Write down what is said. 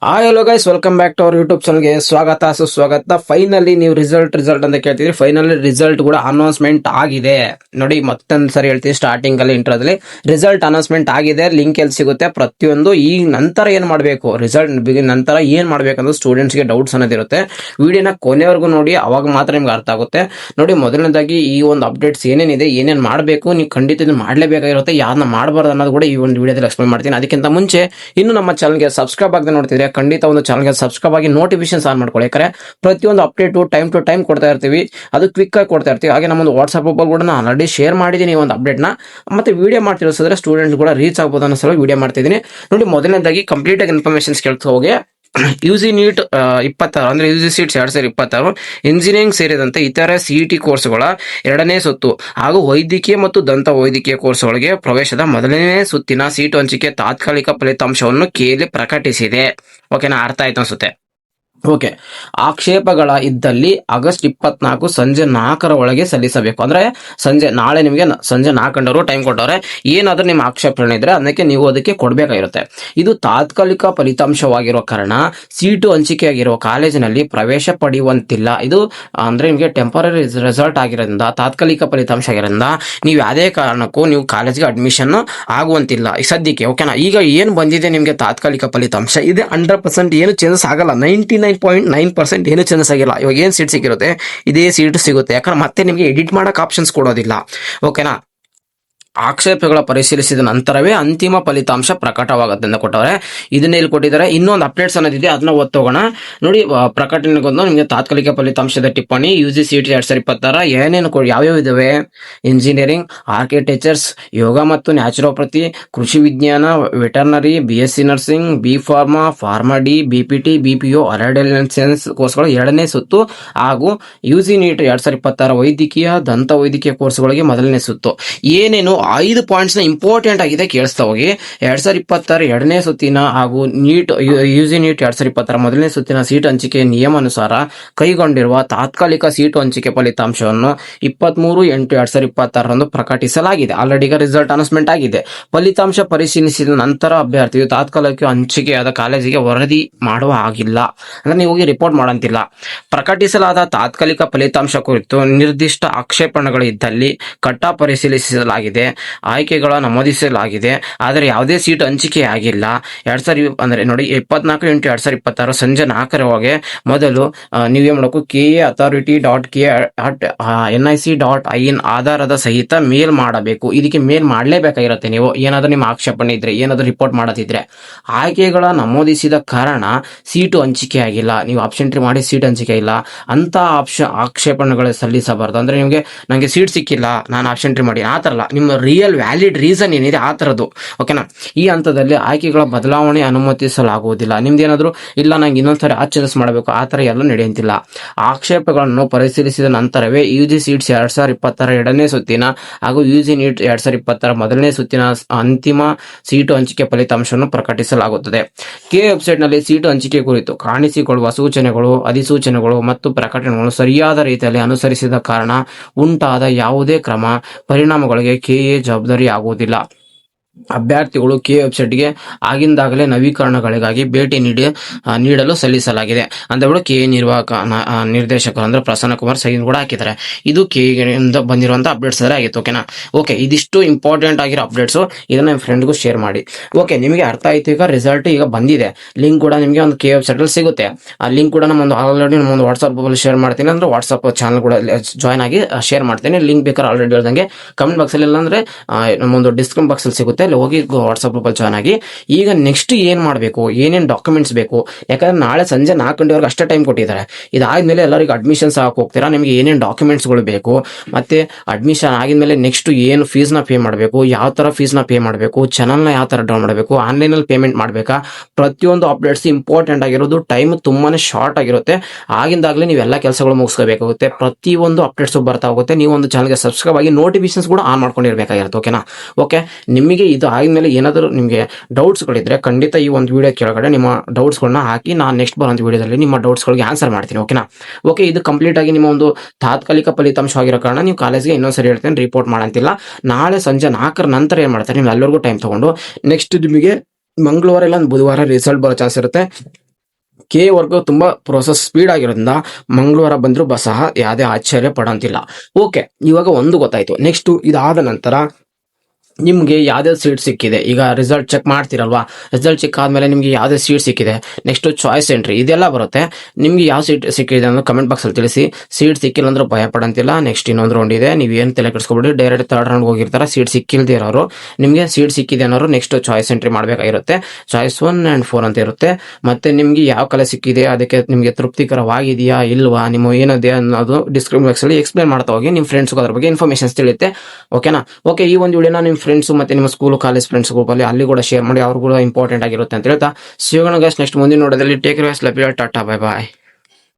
Hello guys, welcome back to our YouTube ಚಾನಲ್ಗೆ ಸ್ವಾಗತ ಸುಸ್ವಾಗತ. ಫೈನಲಿ ನೀವು ರಿಸಲ್ಟ್ ಅಂತ ಕೇಳ್ತಿದ್ರಿ. ಫೈನಲಿ ರಿಸಲ್ಟ್ ಕೂಡ ಅನೌನ್ಸ್ಮೆಂಟ್ ಆಗಿದೆ ನೋಡಿ. ಮತ್ತೊಂದು ಸರಿ ಹೇಳ್ತೀನಿ, ಸ್ಟಾರ್ಟಿಂಗ್ ಅಲ್ಲಿ ಇಂಟ್ರೋದಲ್ಲಿ ರಿಸಲ್ಟ್ ಅನೌನ್ಸ್ಮೆಂಟ್ ಆಗಿದೆ. ಲಿಂಕ್ ಎಲ್ಲಿ ಸಿಗುತ್ತೆ ಪ್ರತಿಯೊಂದು. ಈ ನಂತರ ಏನ್ ಮಾಡಬೇಕು, ರಿಸಲ್ಟ್ ನಂತರ ಏನ್ ಮಾಡ್ಬೇಕಂದ್ರೆ ಸ್ಟೂಡೆಂಟ್ಸ್ಗೆ ಡೌಟ್ಸ್ ಅನ್ನೋದಿರುತ್ತೆ. ವಿಡಿಯೋನ ಕೊನೆವರೆಗೂ ನೋಡಿ, ಅವಾಗ ಮಾತ್ರ ನಿಮ್ಗೆ ಅರ್ಥ ಆಗುತ್ತೆ. ನೋಡಿ, ಮೊದಲನೇದಾಗಿ ಈ ಒಂದು ಅಪ್ಡೇಟ್ಸ್ ಏನೇನಿದೆ, ಏನೇನು ಮಾಡಬೇಕು, ನೀವು ಖಂಡಿತ ಇದನ್ನ ಮಾಡಲೇಬೇಕಾಗಿರುತ್ತೆ. ಯಾರನ್ನ ಮಾಡಬಾರ್ದು ಅನ್ನೋದು ಕೂಡ ಈ ಒಂದು ವಿಡಿಯೋದಲ್ಲಿ ಎಕ್ಸ್ಪ್ಲೇನ್ ಮಾಡ್ತೀನಿ. ಅದಕ್ಕಿಂತ ಮುಂಚೆ ಇನ್ನು ನಮ್ಮ ಚಾನಲ್ಗೆ ಸಬ್ಸ್ಕ್ರೈಬ್ ಆಗದೆ ನೋಡ್ತಿದ್ರೆ ಖಂಡಿತ ಒಂದು ಚಾನಲ್ಗೆ ಸಬ್ಸ್ಕ್ರೈಬ್ ಆಗಿ ನೋಟಿಫಿಕೇಶನ್ಸ್ ಆನ್ ಮಾಡ್ಕೊಳ್ಳಿ. ಯಾಕಂದ್ರೆ ಪ್ರತಿಯೊಂದು ಅಪ್ಡೇಟು ಟೈಮ್ ಟು ಟೈಮ್ ಕೊಡ್ತಾ ಇರ್ತೀವಿ, ಅದು ಕ್ವಿಕ್ ಆಗಿ ಕೊಡ್ತಾ ಇರ್ತೀವಿ. ಹಾಗೆ ನಮ್ಮೊಂದು ವಾಟ್ಸ್ಆಪ್ ಗ್ರೂಪಲ್ಲಿ ಕೂಡ ನಾನು ಆಲ್ರೆಡಿ ಶೇರ್ ಮಾಡಿದ್ದೀನಿ ಈ ಒಂದು ಅಪ್ಡೇಟ್ನ. ಮತ್ತೆ ವಿಡಿಯೋ ಮಾಡಿ ತಿಳಿಸಿದ್ರೆ ಸ್ಟೂಡೆಂಟ್ ಕೂಡ ರೀಚ್ ಆಗ್ಬೋದು ಅನ್ನೋ ಸಲ ವಿಡಿಯೋ ಮಾಡ್ತಿದ್ದೀನಿ. ನೋಡಿ, ಮೊದಲನೇದಾಗಿ ಕಂಪ್ಲೀಟ್ ಆಗಿ ಇನ್ಫಾರ್ಮೇಶನ್ಸ್ ಕೇಳ್ತಾ ಹೋಗಿ. ಯುಜಿ ನೀಟ್ 26 ಅಂದ್ರೆ ಯುಜಿ ಸೀಟ್ಸ್ 2026 ಇಂಜಿನಿಯರಿಂಗ್ ಸೇರಿದಂತೆ ಇತರ ಸಿಇಟಿ ಕೋರ್ಸ್ಗಳ ಎರಡನೇ ಸುತ್ತು ಹಾಗೂ ವೈದ್ಯಕೀಯ ಮತ್ತು ದಂತ ವೈದ್ಯಕೀಯ ಕೋರ್ಸ್ಗಳಿಗೆ ಪ್ರವೇಶದ ಮೊದಲನೇ ಸುತ್ತಿನ ಸೀಟು ಹಂಚಿಕೆ ತಾತ್ಕಾಲಿಕ ಫಲಿತಾಂಶವನ್ನು ಕೆಎಲ್ಇ ಪ್ರಕಟಿಸಿದೆ. ಓಕೆನಾ, ಅರ್ಥ ಆಯ್ತು ಅನ್ಸುತ್ತೆ. ಓಕೆ, ಆಕ್ಷೇಪಗಳ ಇದ್ದಲ್ಲಿ ಆಗಸ್ಟ್ 24 ಸಂಜೆ 4 ಒಳಗೆ ಸಲ್ಲಿಸಬೇಕು. ಅಂದ್ರೆ ನಾಳೆ ನಿಮಗೆ ಸಂಜೆ 4 ಗಂಟೆವರೆಗೂ ಟೈಮ್ ಕೊಟ್ಟವ್ರೆ. ಏನಾದ್ರೂ ನಿಮ್ಮ ಆಕ್ಷೇಪಣೆ ಇದ್ರೆ ಅದಕ್ಕೆ ಕೊಡಬೇಕಾಗಿರುತ್ತೆ. ಇದು ತಾತ್ಕಾಲಿಕ ಫಲಿತಾಂಶವಾಗಿರೋ ಕಾರಣ ಸೀಟು ಹಂಚಿಕೆಯಾಗಿರುವ ಕಾಲೇಜಿನಲ್ಲಿ ಪ್ರವೇಶ ಪಡೆಯುವಂತಿಲ್ಲ. ಇದು ಅಂದ್ರೆ ನಿಮಗೆ ಟೆಂಪರರಿ ರಿಸಲ್ಟ್ ಆಗಿರೋದ್ರಿಂದ, ತಾತ್ಕಾಲಿಕ ಫಲಿತಾಂಶ ಆಗಿರೋದ್ರಿಂದ ನೀವು ಯಾವುದೇ ಕಾರಣಕ್ಕೂ ನೀವು ಕಾಲೇಜ್ಗೆ ಅಡ್ಮಿಷನ್ ಆಗುವಂತಿಲ್ಲ ಈ ಸದ್ಯಕ್ಕೆ. ಓಕೆನಾ, ಈಗ ಏನು ಬಂದಿದೆ ನಿಮಗೆ ತಾತ್ಕಾಲಿಕ ಫಲಿತಾಂಶ ಇದೆ, 100% ಏನು ಚೇಂಜಸ್ ಆಗಲ್ಲ. 99.9% ಏನು ಚೇಂಜಸ್ ಆಗಿಲ್ಲ. ಇವಾಗ ಏನು ಸೀಟ್ ಸಿಕ್ಕಿರುತ್ತೆ ಇದೇ ಸೀಟ್ ಸಿಗುತ್ತೆ. ಯಾಕಂದ್ರೆ ಮತ್ತೆ ನಿಮಗೆ ಎಡಿಟ್ ಮಾಡಕ್ಕೆ ಆಪ್ಷನ್ಸ್ ಕೊಡೋದಿಲ್ಲ. ಓಕೆನಾ, ಆಕ್ಷೇಪಗಳ ಪರಿಶೀಲಿಸಿದ ನಂತರವೇ ಅಂತಿಮ ಫಲಿತಾಂಶ ಪ್ರಕಟವಾಗುತ್ತೆ ಅಂತ ಕೊಟ್ಟವ್ರೆ. ಇದನ್ನ ಇಲ್ಲಿ ಕೊಟ್ಟಿದ್ದಾರೆ. ಇನ್ನೊಂದು ಅಪ್ಡೇಟ್ಸ್ ಅನ್ನೋದಿದೆ, ಅದನ್ನ ಓದ್ತೋಗೋಣ. ನೋಡಿ, ಪ್ರಕಟಣೆಗೊಂದು ನಿಮಗೆ ತಾತ್ಕಾಲಿಕ ಫಲಿತಾಂಶದ ಟಿಪ್ಪಣಿ ಯುಜಿ ಸಿಇಟಿ 2026 ಏನೇನು ಯಾವ್ಯಾವ ಇದಾವೆ: ಇಂಜಿನಿಯರಿಂಗ್, ಆರ್ಕಿಟೆಕ್ಚರ್ಸ್, ಯೋಗ ಮತ್ತು ನ್ಯಾಚುರೋಪತಿ, ಕೃಷಿ ವಿಜ್ಞಾನ, veterinary, BSc nursing, B pharma, pharma D, BPT, BPO, allied science ಕೋರ್ಸ್ಗಳ ಎರಡನೇ ಸುತ್ತು ಹಾಗೂ ಯುಜಿ ನೀಟ್ 2026 ವೈದ್ಯಕೀಯ ದಂತ ವೈದ್ಯಕೀಯ ಕೋರ್ಸ್ಗಳಿಗೆ ಮೊದಲನೇ ಸುತ್ತು. ಏನೇನು 5 ಪಾಯಿಂಟ್ಸ್ ನ ಇಂಪಾರ್ಟೆಂಟ್ ಆಗಿದೆ, ಕೇಳಿಸ್ತಾ ಹೋಗಿ. 2026 ಎರಡನೇ ಸುತ್ತಿನ ಹಾಗೂ ಯುಜಿ ನೀಟ್ 2026 ಮೊದಲನೇ ಸುತ್ತಿನ ಸೀಟ್ ಹಂಚಿಕೆ ನಿಯಮಾನುಸಾರ ಕೈಗೊಂಡಿರುವ ತಾತ್ಕಾಲಿಕ ಸೀಟು ಹಂಚಿಕೆ ಫಲಿತಾಂಶವನ್ನು 23/8/2026 ಪ್ರಕಟಿಸಲಾಗಿದೆ. ಆಲ್ರೆಡಿ ಈಗ ರಿಸಲ್ಟ್ ಅನೌನ್ಸ್ಮೆಂಟ್ ಆಗಿದೆ. ಫಲಿತಾಂಶ ಪರಿಶೀಲಿಸಿದ ನಂತರ ಅಭ್ಯರ್ಥಿಯು ತಾತ್ಕಾಲಿಕ ಹಂಚಿಕೆಯಾದ ಕಾಲೇಜಿಗೆ ವರದಿ ಮಾಡುವ ಆಗಿಲ್ಲ, ಅಂದ್ರೆ ನೀವು ಹೋಗಿ ರಿಪೋರ್ಟ್ ಮಾಡಂತಿಲ್ಲ. ಪ್ರಕಟಿಸಲಾದ ತಾತ್ಕಾಲಿಕ ಫಲಿತಾಂಶ ಕುರಿತು ನಿರ್ದಿಷ್ಟ ಆಕ್ಷೇಪಣೆಗಳು ಇದ್ದಲ್ಲಿ ಕಟ್ಟಾ ಪರಿಶೀಲಿಸಲಾಗಿದೆ, ಆಯ್ಕೆಗಳ ನಮೂದಿಸಲಾಗಿದೆ, ಆದರೆ ಯಾವುದೇ ಸೀಟ್ ಹಂಚಿಕೆ ಆಗಿಲ್ಲ. 24/8/2026 ಸಂಜೆ 4 ಮೊದಲು ನೀವೇನ್ ಮಾಡಬೇಕು, KA.authority.nic.in ಆಧಾರದ ಸಹಿತ ಮೇಲ್ ಮಾಡಬೇಕು. ಇದಕ್ಕೆ ಮೇಲ್ ಮಾಡಲೇಬೇಕಾಗಿರುತ್ತೆ. ನೀವು ಏನಾದ್ರೂ ನಿಮ್ಮ ಆಕ್ಷೇಪಣೆ ಇದ್ರೆ, ಏನಾದ್ರೂ ರಿಪೋರ್ಟ್ ಮಾಡೋದಿದ್ರೆ, ಆಯ್ಕೆಗಳ ನಮೂದಿಸಿದ ಕಾರಣ ಸೀಟು ಹಂಚಿಕೆ ಆಗಿಲ್ಲ, ನೀವು ಆಪ್ಷನ್ ಎಂಟ್ರಿ ಮಾಡಿ ಸೀಟ್ ಹಂಚಿಕೆ ಇಲ್ಲ ಅಂತ ಆಕ್ಷೇಪಣೆಗಳು ಸಲ್ಲಿಸಬಾರದು. ಅಂದ್ರೆ ನಿಮಗೆ ನಂಗೆ ಸೀಟ್ ಸಿಕ್ಕಿಲ್ಲ, ನಾನು ಆಪ್ಷನ್ ಎಂಟ್ರಿ ಮಾಡಿ, ಆ ಥರ ಅಲ್ಲ. ನಿಮ್ಮ ರಿಯಲ್ ವ್ಯಾಲಿಡ್ ರೀಸನ್ ಏನಿದೆ ಆ ಥರದ್ದು. ಓಕೆನಾ, ಈ ಹಂತದಲ್ಲಿ ಆಯ್ಕೆಗಳ ಬದಲಾವಣೆ ಅನುಮತಿಸಲಾಗುವುದಿಲ್ಲ. ನಿಮ್ದೇನಾದ್ರು ಇಲ್ಲ ನಂಗೆ ಇನ್ನೊಂದ್ಸರಿ ಚೇಂಜಸ್ ಮಾಡಬೇಕು, ಆ ಥರ ಎಲ್ಲ ನಡೆಯುತ್ತಿಲ್ಲ. ಆಕ್ಷೇಪಗಳನ್ನು ಪರಿಶೀಲಿಸಿದ ನಂತರವೇ ಯುಜಿ ಸೀಟ್ಸ್ 2026 ಎರಡನೇ ಸುತ್ತಿನ ಹಾಗೂ ಯುಜಿ ನೀಟ್ 2026 ಮೊದಲನೇ ಸುತ್ತಿನ ಅಂತಿಮ ಸೀಟು ಹಂಚಿಕೆ ಫಲಿತಾಂಶವನ್ನು ಪ್ರಕಟಿಸಲಾಗುತ್ತದೆ. ವೆಬ್ಸೈಟ್ ನಲ್ಲಿ ಸೀಟು ಹಂಚಿಕೆ ಕುರಿತು ಕಾಣಿಸಿಕೊಳ್ಳುವ ಸೂಚನೆಗಳು, ಅಧಿಸೂಚನೆಗಳು ಮತ್ತು ಪ್ರಕಟಣೆಗಳು ಸರಿಯಾದ ರೀತಿಯಲ್ಲಿ ಅನುಸರಿಸಿದ ಕಾರಣ ಉಂಟಾದ ಯಾವುದೇ ಕ್ರಮ ಪರಿಣಾಮಗಳಿಗೆ KA ಜವಾಬ್ದಾರಿ ಆಗುವುದಿಲ್ಲ. ಅಭ್ಯರ್ಥಿಗಳು ವೆಬ್ಸೈಟ್ಗೆ ಆಗಿಂದಾಗಲೇ ನವೀಕರಣಗಳಿಗಾಗಿ ಭೇಟಿ ನೀಡಲು ಸಲ್ಲಿಸಲಾಗಿದೆ ಅಂತ ಹೇಳಿ KA ನಿರ್ದೇಶಕರು ಅಂದ್ರೆ ಪ್ರಸನ್ನ ಕುಮಾರ್ ಸೈನ್ ಕೂಡ ಹಾಕಿದ್ದಾರೆ. ಇದು KA ಇಂದ ಬಂದಿರುವಂತಹ ಅಪ್ಡೇಟ್ಸ್ ಆಗಿತ್ತು. ಓಕೆನಾ, ಓಕೆ, ಇದಿಷ್ಟು ಇಂಪಾರ್ಟೆಂಟ್ ಆಗಿರೋ ಅಪ್ಡೇಟ್ಸ್. ಇದನ್ನ ನಿಮ್ಮ ಫ್ರೆಂಡ್ಗೂ ಶೇರ್ ಮಾಡಿ. ಓಕೆ, ನಿಮಗೆ ಅರ್ಥ ಆಯ್ತು. ಈಗ ರಿಸಲ್ಟ್ ಈಗ ಬಂದಿದೆ. ಲಿಂಕ್ ಕೂಡ ನಿಮಗೆ ಒಂದು KA ವೆಬ್ಸೈಟ್ ಅಲ್ಲಿ ಸಿಗುತ್ತೆ. ಆ ಲಿಂಕ್ ಕೂಡ ಆಲ್ರೆಡಿ ನಮ್ಮೊಂದು ವಾಟ್ಸ್ಆಪ್ ಅಲ್ಲಿ ಶೇರ್ ಮಾಡ್ತೀನಿ, ಅಂದ್ರೆ ವಾಟ್ಸ್ಆಪ್ ಚಾನಲ್ ಕೂಡ ಜಾಯ್ನ್ ಆಗಿ ಶೇರ್ ಮಾಡ್ತೀನಿ. ಲಿಂಕ್ ಬೇಕಾದ್ರೆ ಆಲ್ರೆಡಿ ಹೇಳ್ದಂಗೆ ಕಮೆಂಟ್ ಬಾಕ್ಸ್ ಅಲ್ಲಿ, ಇಲ್ಲ ಅಂದ್ರೆ ನಮ್ಮೊಂದು ಡಿಸ್ಕ್ರಿಪ್ಷನ್ ಬಾಕ್ಸ್ ಅಲ್ಲಿ ಸಿಗುತ್ತೆ, ಹೋಗಿ ವಾಟ್ಸ್ಆಪ್ ಗ್ರೂಪ್ ಜಾಯ್ನ್ ಆಗಿ. ಈಗ ನೆಕ್ಸ್ಟ್ ಏನ್ ಮಾಡಬೇಕು, ಏನೇನು ಡಾಕ್ಯುಮೆಂಟ್ಸ್ ಬೇಕು, ಯಾಕಂದ್ರೆ ನಾಳೆ ಸಂಜೆ 4 ಗಂಟೆವರೆಗೆ ಅಷ್ಟೇ ಟೈಮ್ ಕೊಟ್ಟಿದ್ದಾರೆ. ಇದಾದ್ಮೇಲೆ ಎಲ್ಲರಿಗೂ ಅಡ್ಮಿಷನ್ಸ್ ಹಾಕಿ ಹೋಗ್ತೀರಾ, ನಿಮಗೆ ಏನೇನು ಡಾಕ್ಯುಮೆಂಟ್ಸ್ಗಳು ಬೇಕು, ಮತ್ತೆ ಅಡ್ಮಿಷನ್ ಆಗಿದ್ಮೇಲೆ ನೆಕ್ಸ್ಟ್ ಏನು ಫೀಸ್ನ ಪೇ ಮಾಡಬೇಕು, ಯಾವ ತರ ಫೀಸ್ನ ಪೇ ಮಾಡಬೇಕು, ಚಾನಲ್ನ ಯಾವ ತರ ಡೌನ್ ಮಾಡಬೇಕು, ಆನ್ಲೈನಲ್ಲಿ ಪೇಮೆಂಟ್ ಮಾಡಬೇಕಾ, ಪ್ರತಿಯೊಂದು ಅಪ್ಡೇಟ್ಸ್ ಇಂಪಾರ್ಟೆಂಟ್ ಆಗಿರೋದು. ಟೈಮ್ ತುಂಬಾನೇ ಶಾರ್ಟ್ ಆಗಿರುತ್ತೆ. ಆಗಿಂದಾಗಲೇ ನೀವೆಲ್ಲ ಕೆಲಸಗಳು ಮುಗಿಸ್ಕೋಬೇಕಾಗುತ್ತೆ. ಪ್ರತಿಯೊಂದು ಅಪ್ಡೇಟ್ಸ್ ಬರ್ತಾ ಹೋಗುತ್ತೆ. ನೀವು ಒಂದು ಚಾನಲ್ಗೆ ಸಬ್ಸ್ಕ್ರೈಬ್ ಆಗಿ ನೋಟಿಫಿಕೇಶನ್ಸ್ ಕೂಡ ಆನ್ ಮಾಡ್ಕೊಂಡಿರ್ಬೇಕಾಗಿರುತ್ತೆ. ಓಕೆನಾ, ಓಕೆ, ನಿಮಗೆ ಇದು ಆದ್ಮೇಲೆ ಏನಾದರೂ ನಿಮಗೆ ಡೌಟ್ಸ್ಗಳಿದ್ರೆ ಖಂಡಿತ ಈ ಒಂದು ವಿಡಿಯೋ ಕೆಳಗಡೆ ನಿಮ್ಮ ಡೌಟ್ಸ್ಗಳನ್ನ ಹಾಕಿ, ನಾನು ನೆಕ್ಸ್ಟ್ ಬರೋಂಥ ವಿಡಿಯೋದಲ್ಲಿ ನಿಮ್ಮ ಡೌಟ್ಸ್ಗಳಿಗೆ ಆನ್ಸರ್ ಮಾಡ್ತೀನಿ. ಓಕೆನಾ, ಓಕೆ, ಇದು ಕಂಪ್ಲೀಟ್ ಆಗಿ ನಿಮ್ಮ ಒಂದು ತಾತ್ಕಾಲಿಕ ಫಲಿತಾಂಶ ಆಗಿರೋ ಕಾರಣ ನೀವು ಕಾಲೇಜ್ಗೆ ಇನ್ನೊಂದ್ಸರಿ ಹೇಳ್ತೇನೆ, ರಿಪೋರ್ಟ್ ಮಾಡಂತಿಲ್ಲ. ನಾಳೆ ಸಂಜೆ 4 ನಂತರ ಏನು ಮಾಡ್ತಾರೆ, ನೀವು ಅಲ್ಲಿವರೆಗೂ ಟೈಮ್ ತಗೊಂಡು ನೆಕ್ಸ್ಟ್ ನಿಮಗೆ ಮಂಗಳವಾರ ಇಲ್ಲ ಬುಧವಾರ ರಿಸಲ್ಟ್ ಬರೋ ಚಾನ್ಸ್ ಇರುತ್ತೆ. ಕೆ ವರ್ಗು ತುಂಬಾ ಪ್ರೋಸೆಸ್ ಸ್ಪೀಡ್ ಆಗಿರೋದ್ರಿಂದ ಮಂಗಳವಾರ ಬಂದರೂ ಸಹ ಯಾವುದೇ ಆಶ್ಚರ್ಯ ಪಡೋಂತಿಲ್ಲ. ಓಕೆ, ಇವಾಗ ಒಂದು ಗೊತ್ತಾಯ್ತು. ನೆಕ್ಸ್ಟ್ ಇದಾದ ನಂತರ ನಿಮಗೆ ಯಾವುದೇ ಸೀಟ್ ಸಿಕ್ಕಿದೆ, ಈಗ ರಿಸಲ್ಟ್ ಚೆಕ್ ಮಾಡ್ತೀರಲ್ವಾ, ರಿಸಲ್ಟ್ ಚೆಕ್ ಆದಮೇಲೆ ನಿಮಗೆ ಯಾವುದೇ ಸೀಟ್ ಸಿಕ್ಕಿದೆ, ನೆಕ್ಸ್ಟ್ ಚಾಯ್ಸ್ ಎಂಟ್ರಿ ಇದೆಲ್ಲ ಬರುತ್ತೆ. ನಿಮಗೆ ಯಾವ ಸೀಟ್ ಸಿಕ್ಕಿದೆ ಅನ್ನೋ ಕಮೆಂಟ್ ಬಾಕ್ಸಲ್ಲಿ ತಿಳಿಸಿ. ಸೀಟ್ ಸಿಕ್ಕಿಲ್ಲ ಅಂದ್ರೆ ಭಯ ಪಡಂತಿಲ್ಲ. ನೆಕ್ಸ್ಟ್ ಇನ್ನೊಂದು ರೌಂಡ್ ಇದೆ, ನೀವು ಏನು ತಲೆ ಕೆಡಿಸ್ಕೊಬಿಡಿ. ಡೈರೆಕ್ಟ್ ಥರ್ಡ್ ರೌಂಡ್ ಹೋಗಿರ್ತಾರೆ. ಸೀಟ್ ಸಿಕ್ಕಿಲ್ದೇ ಇರೋರು, ನಿಮಗೆ ಸೀಟ್ ಸಿಕ್ಕಿದೆ ಅನ್ನೋರು ನೆಕ್ಸ್ಟ್ ಚಾಯ್ಸ್ ಎಂಟ್ರಿ ಮಾಡಬೇಕಾಗಿರುತ್ತೆ. ಚಾಯ್ಸ್ 1 and 4 ಅಂತ ಇರುತ್ತೆ. ಮತ್ತೆ ನಿಮಗೆ ಯಾವ ಕಲೆ ಸಿಕ್ಕಿದೆ, ಅದಕ್ಕೆ ನಿಮಗೆ ತೃಪ್ತಿಕರವಾಗಿದೆಯಾ ಇಲ್ವಾ, ನಿಮ್ಮ ಏನಿದೆ ಅನ್ನೋದು ಡಿಸ್ಕ್ರಿಪ್ಷನ್ ಬಾಕ್ಸಲ್ಲಿ ಎಕ್ಸ್ಪ್ಲೇನ್ ಮಾಡ್ತಾ ಹೋಗಿ. ನಿಮ್ಮ ಫ್ರೆಂಡ್ಸ್ಗೂ ಅದ್ರ ಬಗ್ಗೆ ಇನ್ಫಾರ್ಮೇಷನ್ಸ್ ತಿಳಿಯುತ್ತೆ. ಓಕೆನಾ? ಓಕೆ, ಈ ಒಂದು ವಿಡಿಯೋನ ನಿಮ್ಮ ಫ್ರೆಂಡ್ಸ್ ಮತ್ತೆ ನಿಮ್ಮ ಸ್ಕೂಲ್ ಕಾಲೇಜ್ ಫ್ರೆಂಡ್ಸ್ ಗ್ರೂಪಲ್ಲಿ ಅಲ್ಲಿ ಕೂಡ ಶೇರ್ ಮಾಡಿ, ಅವ್ರು ಕೂಡ ಇಂಪಾರ್ಟೆಂಟ್ ಆಗಿರುತ್ತೆ ಅಂತ ಹೇಳ್ತಾ ಸಿಗೋಣ ಗೈಸ್ ನೆಕ್ಸ್ಟ್ ಮುಂದಿನ ನೋಡೋದಲ್ಲಿ. Take care guys, love you all, tata, bye bye.